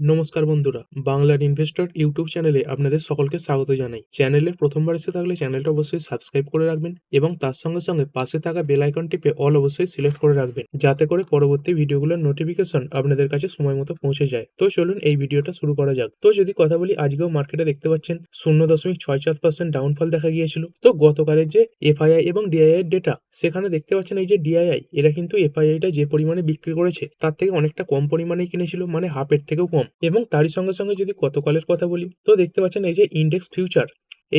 নমস্কার বন্ধুরা, বাংলার ইনভেস্টর ইউটিউব চ্যানেলে আপনাদের সকলকে স্বাগত জানাই। চ্যানেলে প্রথমবার এসে থাকলে চ্যানেলটা অবশ্যই সাবস্ক্রাইব করে রাখবেন এবং তার সঙ্গে সঙ্গে পাশে থাকা বেল আইকন টিপে অল অবশ্যই সিলেক্ট করে রাখবেন, যাতে করে পরবর্তী ভিডিওগুলোর নোটিফিকেশন আপনাদের কাছে সময় মতো পৌঁছে যায়। তো চলুন এই ভিডিওটা শুরু করা যাক। তো যদি কথা বলি, আজকেও মার্কেটে দেখতে পাচ্ছেন 0.64% ডাউনফল দেখা গিয়েছিল। তো গতকালের যে এফআইআই এবং ডিআইআই এর ডেটা, সেখানে দেখতে পাচ্ছেন এই যে ডিআইআই, এরা কিন্তু এফআইআইটা যে পরিমাণে বিক্রি করেছে তার থেকে অনেকটা কম পরিমাণেই কিনেছিল, মানে হাফের থেকেও কম। এবং তারই সঙ্গে সঙ্গে যদি গতকালের কথা বলি, তো দেখতে পাচ্ছেন এই যে ইন্ডেক্স ফিউচার,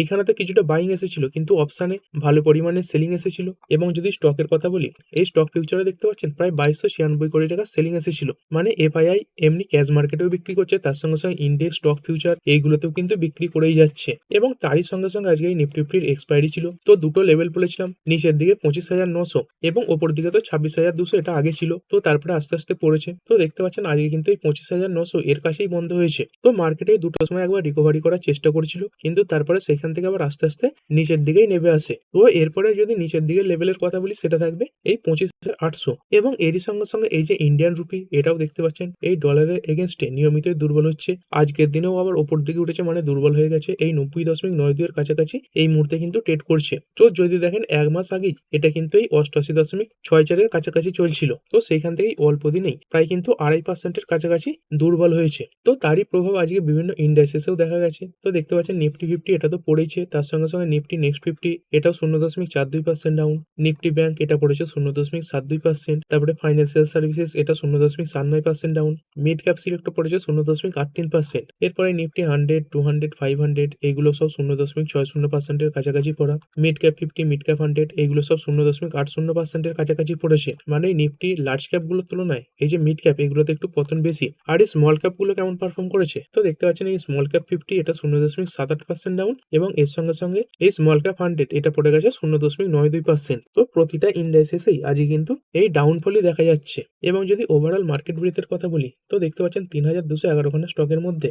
এইখানেতে কিছুটা বাইং এসেছিল, কিন্তু অপশানে ভালো পরিমাণে সেলিং এসেছিল। এবং যদি স্টকের কথা বলি, এই স্টক ফিউচারে দেখতে পাচ্ছেন প্রায় 2296 কোটি টাকা সেলিং এসেছিল। মানে এফআইআই এমনি ক্যাশ মার্কেটেও বিক্রি করছে, তার সঙ্গে সঙ্গে ইন্ডেক্স স্টক ফিউচার এইগুলোতেও কিন্তু বিক্রি করেই যাচ্ছে। এবং তারই সঙ্গে সঙ্গে আজকে এই নিফটি ফিফটির এক্সপায়ারি ছিল। তো দুটো লেভেল বলেছিলাম, নিচের দিকে 25,900 এবং ওপর দিকে তো 26,200, এটা আগে ছিল। তো তারপরে আস্তে আস্তে পড়েছে। তো দেখতে পাচ্ছেন আজকে কিন্তু এই 25,900 এর কাছেই বন্ধ হয়েছে। তো মার্কেটে দুটোর সময় একবার রিকভারি করার চেষ্টা করেছিল, কিন্তু তারপরে সেখান থেকে আবার আস্তে আস্তে নিচের দিকেই নেমে আসে। তো এরপরে যদি নিচের দিকের লেভেলের কথা বলি, সেটা থাকবে এই 25,800। এবং এরই সঙ্গে সঙ্গে এই যে ইন্ডিয়ান রুপি, এটাও দেখতে পাচ্ছেন এই ডলারের এগেনস্টে নিয়মিতই দুর্বল হচ্ছে। আজকের দিনেও আবার ওপর দিকে উঠেছে, মানে দুর্বল হয়ে গেছে। এই 90.92 এর কাছাকাছি এই মুহূর্তে কিন্তু ট্রেড করছে। তো যদি দেখেন এক মাস আগেই এটা কিন্তু এই 88.64 কাছাকাছি চলছিল। তো সেইখান থেকেই অল্প দিনেই প্রায় কিন্তু 2.5%-এর কাছাকাছি দুর্বল হয়েছে। তো তারই প্রভাব আজকে বিভিন্ন ইন্ডাস্ট্রিজেও দেখা গেছে। তো দেখতে পাচ্ছেন নিফটি ফিফটি এটা তো পড়েছে, তার সঙ্গে সঙ্গে নিফটি নেক্সট 50 এটাও 0.42% ডাউন। নিফটি ব্যাংক এটা পড়েছে 0.72%। তারপরে ফাইন্যান্সিয়াল সার্ভিসেস এটা 0.79% ডাউন। মিড ক্যাপ সিলেক্ট পড়েছে 0.38%। এরপরে নিফটি 100, 200, 500 এইগুলো সব 0.60%-এর কাছাকাছি পড়া। মিড ক্যাপ 50, মিড ক্যাপ 100 এইগুলো সব 0.80%-এর কাছাকাছি পড়েছে। মানে নিফটি লার্জ ক্যাপ গুলোর তুলনায় এই যে মিড ক্যাপ, এগুলোতে একটু পতন বেশি। আর এই স্মল ক্যাপ গুলো কেমন পারফর্ম করেছে, তো দেখতে পাচ্ছেন এই স্মল ক্যাপ 50 এটা 0.78% ডাউন এবং এর সঙ্গে সঙ্গে এই স্মল ক্যাপ 100 এটা পড়ে গেছে 0.92%। তো প্রতিটা ইন্ডাস্ট্রিজেই আজকে কিন্তু এই ডাউনফলই দেখা যাচ্ছে। এবং যদি ওভারঅল মার্কেট ব্রিথের কথা বলি, তো দেখতে পাচ্ছেন 3,211 খানা স্টকের মধ্যে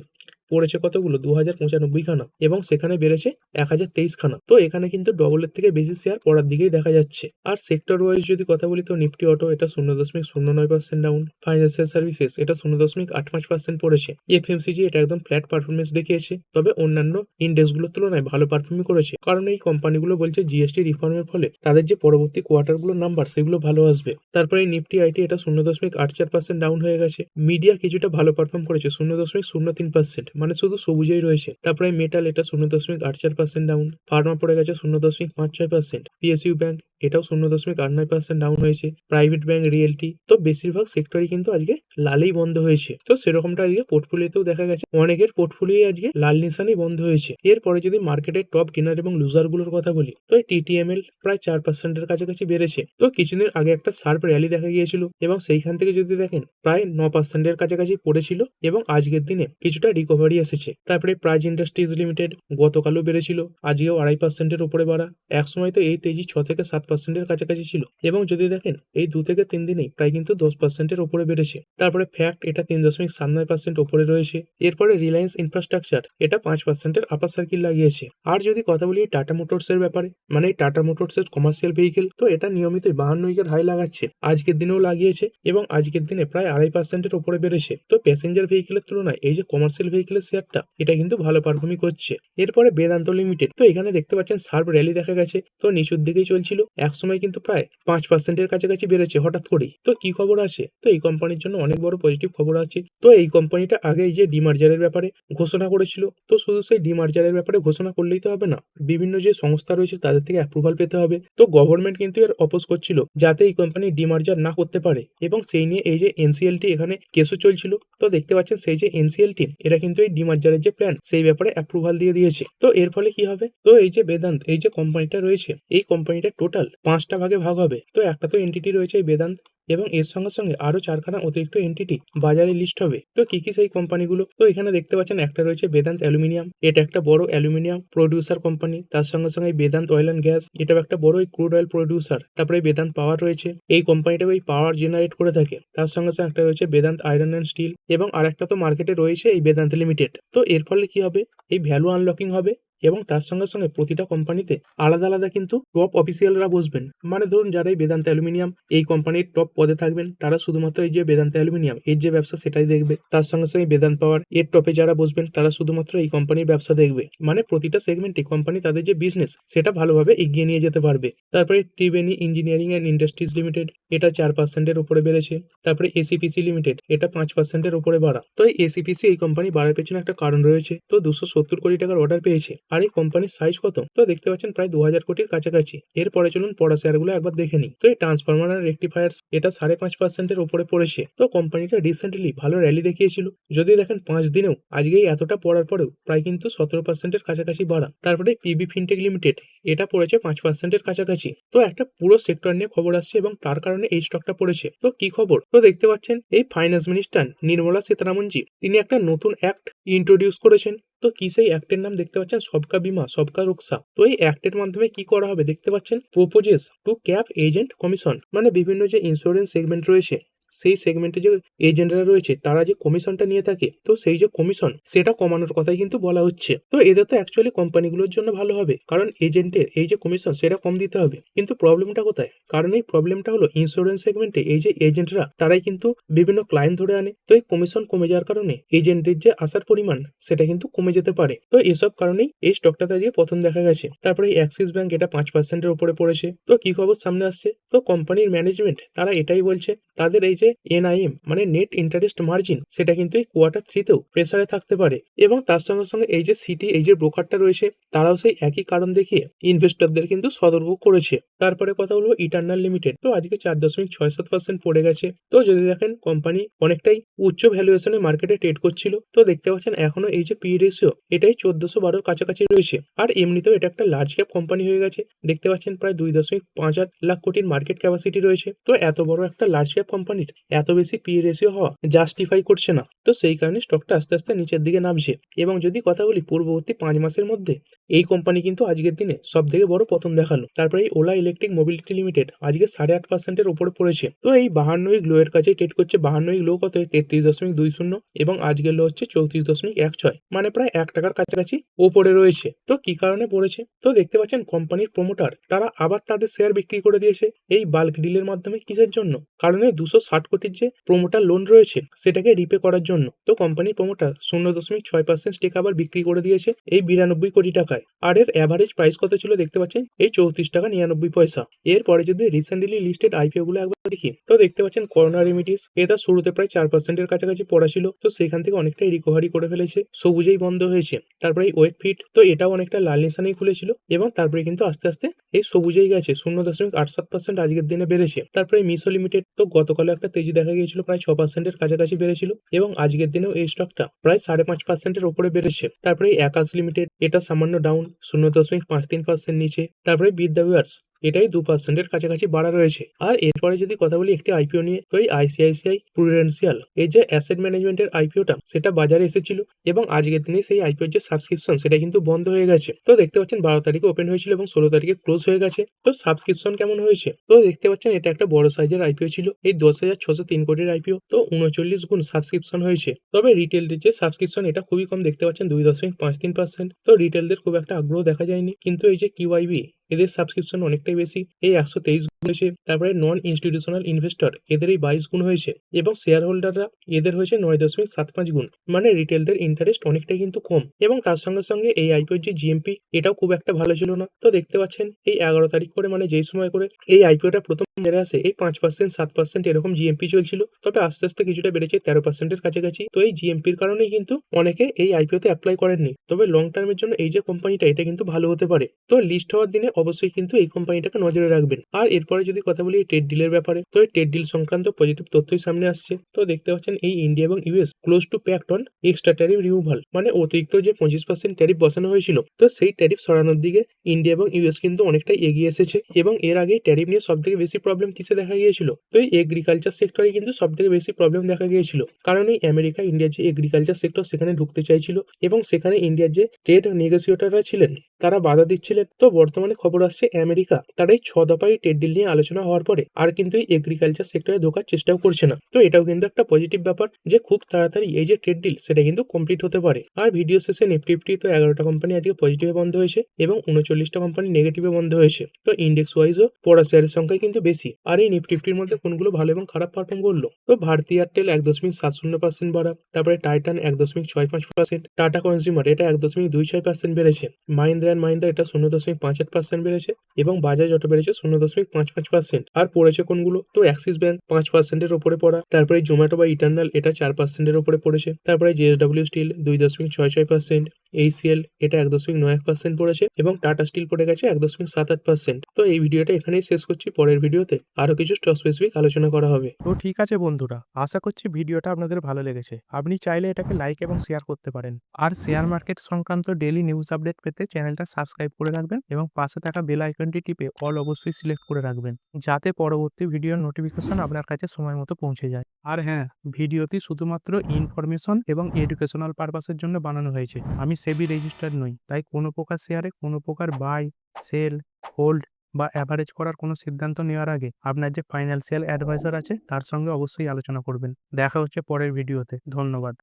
পড়েছে কতগুলো, 2,095 খানা, এবং সেখানে বেড়েছে 1,023 খানা। তো এখানে কিন্তু ডবলের থেকে বেশি শেয়ার পড়ার দিকেই দেখা যাচ্ছে। আর সেক্টর ওয়াইজ যদি কথা বলি, তো নিফটি অটো এটা 0.09% ডাউন। ফাইন্যান্সিয়াল সার্ভিসেস এটা 0.85% পড়েছে। এফএমসিজি এটা একদম ফ্ল্যাট পারফরমেন্স দেখিয়েছে, তবে অন্যান্য ইন্ডেক্সগুলোর তুলনায় ভালো পারফর্মিং করেছে, কারণ এই কোম্পানিগুলো বলছে জিএসটি রিফর্মের ফলে তাদের যে পরবর্তী কোয়ার্টারগুলোর নাম্বার সেগুলো ভালো আসবে। তারপরে নিফটি আইটি এটা 0.84% ডাউন হয়ে গেছে। মিডিয়া কিছুটা ভালো পারফর্ম করেছে 0.03%, মানে শুধু সবুজেই রয়েছে। তারপরে মেটাল এটা 0.84% ডাউন। ফার্মা পড়ে গেছে 0.56%। পিএসইউ ব্যাংক এটাও 0.89% ডাউন হয়েছে। প্রাইভেট ব্যাংক, রিয়েলটি, তো বেশিরভাগ সেক্টরই কিন্তু আজকে লালেই বন্ধ হয়েছে। তো সেরকমটা আজকে পোর্টফোলিওতেও দেখা গেছে, অনেকের পোর্টফোলিও আজকে লাল নিশানেই বন্ধ হয়েছে। এরপরে যদি মার্কেটের টপ গেনার এবং লুজার গুলোর কথা বলি, তো এই টিটিএমএল প্রায় 4%-এর কাছাকাছি বেড়েছে। তো কিছুদিন আগে একটা শার্প র্যালি দেখা গিয়েছিল এবং সেইখান থেকে যদি দেখেন প্রায় 9%-এর কাছাকাছি পড়েছিল এবং আজকের দিনে কিছুটা রিকভারি এসেছে। তারপরে প্রাইজ ইন্ডাস্ট্রিজ লিমিটেড গতকালও বেড়েছিল, আজকেও 2.5%-এর উপরে বাড়া। একসময় তো এই তেজি 6 থেকে 7%-এর কাছাকাছি ছিল, এবং যদি দেখেন এই 2 থেকে 3 দিনেই প্রায় কিন্তু 10%-এর উপরে বেড়েছে। তারপরে ফ্যাক্ট এটা 3.97% উপরে রয়েছে। এরপরে রিলায়েন্স ইনফ্রাস্ট্রাকচার এটা 5%-এর আপার সার্কিল লাগিয়েছে। আর যদি কথা বলি টাটা মোটরসের ব্যাপারে, মানে টাটা মোটরসের কমার্শিয়াল ভেহিকেল, তো এটা নিয়মিতই 52 উইকের হাই লাগাচ্ছে, আজকের দিনেও লাগিয়েছে এবং আজকের দিনে প্রায় 2.5%-এর উপরে বেড়েছে। তো প্যাসেঞ্জার ভেহিকেলের তুলনায় এই যে কমার্শিয়াল ভেহিকেলের শেয়ারটা, এটা কিন্তু ভালো পারফর্মিং করছে। এরপরে বেদান্ত লিমিটেড, তো এখানে দেখতে পাচ্ছেন শার্প র্যালি দেখা গেছে, তো নিচুর দিকেই চলছিল, একসময় কিন্তু প্রায় 5%-এর কাছাকাছি বেড়েছে হঠাৎ করেই। তো কি খবর আছে, তো এই কোম্পানির জন্য অনেক বড় পজিটিভ খবর আছে। তো এই কোম্পানিটা আগে এই যে ডিমার্জারের ব্যাপারে ঘোষণা করেছিল, তো শুধু সেই ডিমার্জারের ব্যাপারে ঘোষণা করলেই তো হবে না, বিভিন্ন যে সংস্থা রয়েছে তাদের থেকে অ্যাপ্রুভাল পেতে হবে। তো গভর্নমেন্ট কিন্তু এর অপোজ করছিল যাতে এই কোম্পানি ডিমার্জার না করতে পারে, এবং সেই নিয়ে এই যে এনসিএলটি এখানে কেসও চলছিল। তো দেখতে পাচ্ছেন সেই যে এনসিএলটি, এরা কিন্তু এই ডিমার্জারের যে প্ল্যান সেই ব্যাপারে অ্যাপ্রুভাল দিয়ে দিয়েছে। তো এর ফলে কি হবে, তো এই যে বেদান্ত এই যে কোম্পানিটা রয়েছে, এই কোম্পানিটা টোটাল 5টা ভাগে ভাগ হবে। তো একটা তো এন্টিটি রয়েছে এই বেদান্ত, এবং এর সঙ্গে সঙ্গে আরো 4খানা অতিরিক্ত এন্টিটি বাজারে লিস্ট হবে। তো কি কি সেই কোম্পানিগুলো, তো এখানে দেখতে পাচ্ছেন একটা রয়েছে বেদান্ত অ্যালুমিনিয়াম, এটা একটা বড় অ্যালুমিনিয়াম প্রডিউসার কোম্পানি। তার সঙ্গে সঙ্গে বেদান্ত অয়েল অ্যান্ড গ্যাস, এটাও একটা বড় ক্রুড অয়েল প্রডিউসার। তারপরে বেদান্ত পাওয়ার রয়েছে, এই কোম্পানিটা ওই পাওয়ার জেনারেট করে থাকে। তার সঙ্গে সঙ্গে একটা রয়েছে বেদান্ত আয়রন অ্যান্ড স্টিল, এবং আরেকটা তো মার্কেটে রয়েছে এই বেদান্ত লিমিটেড। তো এর ফলে কি হবে, এই ভ্যালু আনলকিং হবে এবং তার সঙ্গে সঙ্গে প্রতিটা কোম্পানিতে আলাদা আলাদা কিন্তু টপ অফিসিয়ালরা বসবেন। মানে ধরুন যারা এই বেদান্ত অ্যালুমিনিয়াম এই কোম্পানির টপ পদে থাকবেন তারা শুধুমাত্র এই যে বেদান্ত অ্যালুমিনিয়াম এর যে ব্যবসা সেটাই দেখবে। তার সঙ্গে সঙ্গে বেদান্ত পাওয়ার এর টপে যারা বসবেন তারা শুধুমাত্র এই কোম্পানির ব্যবসা দেখবে। মানে প্রতিটা সেগমেন্টে কোম্পানি তাদের যে বিজনেস সেটা ভালোভাবে এগিয়ে নিয়ে যেতে পারবে। তারপরে Triveni engineering and industries limited এটা 4% উপরে বেড়েছে। তারপরে এসিপিসি লিমিটেড এটা 5% উপরে বাড়া। তো এই এসিপিসি এই কোম্পানি বাড়ার পেছনে একটা কারণ রয়েছে। তো 270 কোটি টাকার অর্ডার পেয়েছে। আর এই কোম্পানির সাইজ কত? তো দেখতে পাচ্ছেন প্রায় 2000 কোটির কাছাকাছি। এরপরে চলুন পড়া শেয়ারগুলো একবার দেখে নিই। তো এই ট্রান্সফরমার আর রেকটিফায়ার্স এটা 5.5% উপরে পড়েছে। তো কোম্পানিটা রিসেন্টলি ভালো র্যালি দেখিয়েছিল। যদি দেখেন 5 দিনেও আজকেই এতটা পড়ার পরেও প্রায় কিন্তু 17% কাছাকাছি বাড়া। তারপরে পিবি ফিনটেক লিমিটেড এটা পড়েছে 5% কাছাকাছি। তো একটা পুরো সেক্টর নিয়ে খবর আসছে এবং তার কারণে এই স্টকটা পড়েছে। তো কি খবর? তো দেখতে পাচ্ছেন এই ফাইন্যান্স মিনিস্টার নির্মলা সীতারামনজি তিনি একটা নতুন অ্যাক্ট ইন্ট্রোডিউস করেছেন। তো কি সেই অ্যাক্টের নাম দেখতে পাচ্ছেন সবকা বীমা সবকা রুকসা। তো এই অ্যাক্টের মাধ্যমে কি করা হবে দেখতে পাচ্ছেন proposes to cap agent commission. মানে বিভিন্ন যে ইন্স্যুরেন্স সেগমেন্ট রয়েছে সেই সেগমেন্টে যে এজেন্টরা রয়েছে তারা যে কমিশনটা নিয়ে থাকে তো সেই যে কমিশন সেটা কমানোর কথাই কিন্তু বলা হচ্ছে। তো এদের তো অ্যাকচুয়ালি কোম্পানিগুলোর জন্য ভালো হবে, কারণ এজেন্টের এই যে কমিশন সেটা কম দিতে হবে। কিন্তু প্রবলেমটা কোথায়? কারণ এই প্রবলেমটা হলো ইন্স্যুরেন্স সেগমেন্টে এই যে এজেন্টরা তারাই কিন্তু বিভিন্ন ক্লায়েন্ট ধরে আনে। তো এই কমিশন কমে যাওয়ার কারণে এজেন্টের যে আসার পরিমাণ সেটা কিন্তু কমে যেতে পারে। তো এসব কারণেই এই স্টকটাতে আজকে প্রথম দেখা গেছে। তারপরে এই অ্যাক্সিস ব্যাংক এটা 5%-এর উপরে পড়েছে। তো কি খবর সামনে আসছে? তো কোম্পানির ম্যানেজমেন্ট তারা এটাই বলছে তাদের এই যে এনআইএম মানে নেট ইন্টারেস্ট মার্জিন সেটা কিন্তু এই কোয়ার্টার 3-তেও প্রেসারে থাকতে পারে। এবং তার সঙ্গে সঙ্গে এই যে সিটি এই যে ব্রোকারটা রয়েছে তারাও সেই একই কারণ দেখিয়ে ইনভেস্টরদের কিন্তু সতর্ক করেছে। তারপরে কথা বলবো ইটার্নাল লিমিটেড। তো আজকে 4.67% পড়ে গেছে। তো যদি দেখেন কোম্পানি অনেকটাই উচ্চ ভ্যালুয়েশনে মার্কেটে ট্রেড করছিল। তো দেখতে পাচ্ছেন এখনো এই যে পি রেশিও এটাই 1412 কাছাকাছি রয়েছে। আর এমনিতেও এটা একটা লার্জ ক্যাপ কোম্পানি হয়ে গেছে। দেখতে পাচ্ছেন প্রায় 2.58 লাখ কোটির মার্কেট ক্যাপাসিটি রয়েছে। তো এত বড় একটা লার্জ ক্যাপ কোম্পানির এত বেশি পি রেশিও হওয়া জাস্টিফাই করছে না। তো সেই কারণে স্টকটা আস্তে আস্তে নিচের দিকে নামছে। এবং যদি কথা বলি পূর্ববর্তী 5 মাসের মধ্যে এই কোম্পানি কিন্তু আজকের দিনে সব থেকে বড় পতন দেখালো। তারপরে এই ওলা ইলেকট্রিক মোবিলিটি লিমিটেড আজকে 8.5%-এর উপরে পড়েছে। তো এই 52 লো এর কাছে ট্রেড করছে। 52 লো কত? 33.20 এবং আজকের লো হচ্ছে 34.16, মানে প্রায় 1 টাকার কাছাকাছি ওপরে রয়েছে। তো কি কারণে পড়েছে? তো দেখতে পাচ্ছেন কোম্পানির প্রমোটার তারা আবার তাদের শেয়ার বিক্রি করে দিয়েছে এই বাল্ক ডিলের মাধ্যমে। কিসের জন্য? কারণ এই 260 কোটির যে প্রমোটার লোন রয়েছে সেটাকে রিপে করার জন্য। তো কোম্পানির প্রমোটার 0.6% স্টেক আবার বিক্রি করে দিয়েছে এই 92 কোটি টাকায়। আর এর অ্যাভারেজ প্রাইস কত ছিল দেখতে পাচ্ছেন এই 34.99 টাকা। এরপরে যদি রিসেন্টলি লিস্টেড আইপিও গুলো একবার দেখি তো দেখতে পাচ্ছেন করোনা রেমিডিস এটা শুরুতে প্রায় 4%-এর কাছাকাছি পড়া ছিল। তো সেখান থেকে অনেকটাই রিকভারি করে ফেলেছে, সবুজেই বন্ধ হয়েছে। তারপরে এই ওয়েক ফিট তো এটাও অনেকটা লাল নিশানেই খুলেছিল এবং তারপরে কিন্তু আস্তে আস্তে এই সবুজেই গেছে, 0.87% আজকের দিনে বেড়েছে। তারপরে মিসো লিমিটেড তো গতকালও একটা তেজি দেখা গিয়েছিল, প্রায় 6%-এর কাছাকাছি বেড়েছিল এবং আজকের দিনেও এই স্টকটা প্রায় 5.5%-এর উপরে বেড়েছে। তারপরে এই আকাশ লিমিটেড এটা সামান্য ডাউন 0.53% নিচে। তারপরে বিদ্যা ওয়্যার্স এটাই 2%-এর কাছাকাছি বাড়া রয়েছে। আর এরপরে যদি কথা বলি একটি আইপিও নিয়ে তো এই আইসিআইসিআই প্রুডেন্সিয়াল এই যে অ্যাসেট ম্যানেজমেন্টের আইপিওটা সেটা বাজারে এসেছিল এবং আজকের দিনে সেই আইপিওর যে সাবস্ক্রিপশন সেটা কিন্তু বন্ধ হয়ে গেছে। তো দেখতে পাচ্ছেন 12 তারিখে ওপেন হয়েছিল এবং 16 তারিখে ক্লোজ হয়ে গেছে। তো সাবস্ক্রিপশন কেমন হয়েছে? তো দেখতে পাচ্ছেন এটা একটা বড় সাইজের আইপিও ছিল, এই 10,603 কোটির আইপিও। তো 39 গুণ সাবস্ক্রিপশন হয়েছে। তবে রিটেলদের যে সাবস্ক্রিপশন এটা খুবই কম, দেখতে পাচ্ছেন 2.53%। তো রিটেলদের খুব একটা আগ্রহ দেখা যায়নি, কিন্তু এই যে কিউআইবি এদের সাবস্ক্রিপশন অনেকটাই বেশি, এই 123 গুণ হয়েছে। তারপরে নন ইনস্টিটিউশনাল ইনভেস্টর এদের এই 22 গুণ হয়েছে এবং শেয়ার হোল্ডাররা এদের হয়েছে 9.75 গুণ। মানে রিটেলদের ইন্টারেস্ট অনেকটাই কিন্তু কম। এবং তার সঙ্গে সঙ্গে এই আইপিওর যে জিএমপি এটাও খুব একটা ভালো ছিল না। তো দেখতে পাচ্ছেন এই 11 তারিখ করে মানে যেই সময় করে এই আইপিওটা প্রথম বেড়ে আসে এই 5% 7% এরকম জিএমপি চলছিল, তবে আস্তে আস্তে কিছুটা বেড়েছে 13%-এর কাছাকাছি। তো এই জিএমপির কারণেই কিন্তু অনেকে এই আইপিওতে অ্যাপ্লাই করেননি। তবে লং টার্মের জন্য এই যে কোম্পানিটা এটা কিন্তু ভালো হতে পারে। তো লিস্ট হওয়ার দিনে অবশ্যই কিন্তু এই কোম্পানিটাকে নজরে রাখবেন। আর এরপরে যদি কথা বলি এই ট্রেড ডিলের ব্যাপারে তো এই ট্রেড ডিল সংক্রান্ত পজিটিভ তথ্যই সামনে আসছে। তো দেখতে পাচ্ছেন এই ইন্ডিয়া এবং US close to pact on extra tariff removal, মানে অতিরিক্ত যে 25% ট্যারিফ বসানো হয়েছিল তো সেই ট্যারিফ সরানোর দিকে ইন্ডিয়া এবং ইউএস কিন্তু অনেকটাই এগিয়ে এসেছে। এবং এর আগে ট্যারিফ নিয়ে সব থেকে বেশি প্রবলেম কিসে দেখা গিয়েছিল? তো এই এগ্রিকালচার সেক্টরে কিন্তু সবথেকে বেশি প্রবলেম দেখা গিয়েছিল, কারণ এই আমেরিকা ইন্ডিয়ার যে এগ্রিকালচার সেক্টর সেখানে ঢুকতে চাইছিল এবং সেখানে ইন্ডিয়ার যে ট্রেড নেগোসিয়েটররা ছিলেন তারা বাধা দিচ্ছিলেন। তো বর্তমানে খবর আসছে আমেরিকা তার এই 6 দফায় ট্রেড ডিল নিয়ে আলোচনা হওয়ার পরে আর কিন্তু এই এগ্রিকালচার সেক্টরে ঢোকার চেষ্টাও করছে না। তো এটাও কিন্তু একটা পজিটিভ ব্যাপার যে খুব তাড়াতাড়ি এই যে ট্রেড ডিল সেটা কিন্তু কমপ্লিট হতে পারে। আর ভিডিও শেষে নিফটি তো 11টা কোম্পানি আজকে পজিটিভে বন্ধ হয়েছে এবং 39টা কোম্পানি নেগেটিভে বন্ধ হয়েছে। তো ইন্ডেক্স ওয়াইজও পড়া শেয়ারের সংখ্যা কিন্তু বেশি। আর এই নিফটির মধ্যে কোনগুলো ভালো এবং খারাপ পারফর্ম করলো? তো ভারতী এয়ারটেল 1.70% বাড়া, তারপরে টাইটান 1.65%, টাটা কনজিউমার এটা 1.26% বেড়েছে, মাহিন্দ্রা অ্যান্ড মাহিন্দ্রা এটা 0.58% বেড়েছে এবং বাজাজ অটো বেড়েছে 0.55%। আর পড়েছে কোনগুলো? তো অ্যাক্সিস ব্যাংক 5%-এর ওপরে পড়া, তারপরে জোম্যাটো বা ইটার্নাল এটা 4%-এর ওপরে পড়েছে, তারপরে জেএসডব্লিউ স্টিল 2.66%, এইচসিএল এটা 1.91% পড়েছে এবং টাটা স্টিল পড়ে গেছে 1.78%। তো এই ভিডিওটা এখানেই শেষ করছি, পরের ভিডিওতে আরো কিছু স্টক স্পেসিফিক আলোচনা করা হবে। তো ঠিক আছে বন্ধুরা, আশা করছি ভিডিওটা আপনাদের ভালো লেগেছে। আপনি চাইলে এটাকে লাইক এবং শেয়ার করতে পারেন। আর শেয়ার মার্কেট সংক্রান্ত ডেইলি নিউজ আপডেট পেতে চ্যানেলটা সাবস্ক্রাইব করে রাখবেন এবং পাশে থাকা বেল আইকনটি টিপে অল অবশ্যই সিলেক্ট করে রাখবেন, যাতে পরবর্তী ভিডিওর নোটিফিকেশন আপনার কাছে সময় মতো পৌঁছে যায়। আর হ্যাঁ, ভিডিওটি শুধুমাত্র ইনফরমেশন এবং এডুকেশনাল পারপাসের জন্য বানানো হয়েছে। আমি সেবি রেজিস্টার্ড নই, তাই কোনো প্রকার শেয়ারে কোনো প্রকার বাই, সেল, হোল্ড বা অ্যাভারেজ করার কোনো সিদ্ধান্ত নেওয়ার আগে আপনার যে ফাইন্যান্সিয়াল অ্যাডভাইজার আছে তার সঙ্গে অবশ্যই আলোচনা করবেন। দেখা হচ্ছে পরের ভিডিওতে। ধন্যবাদ।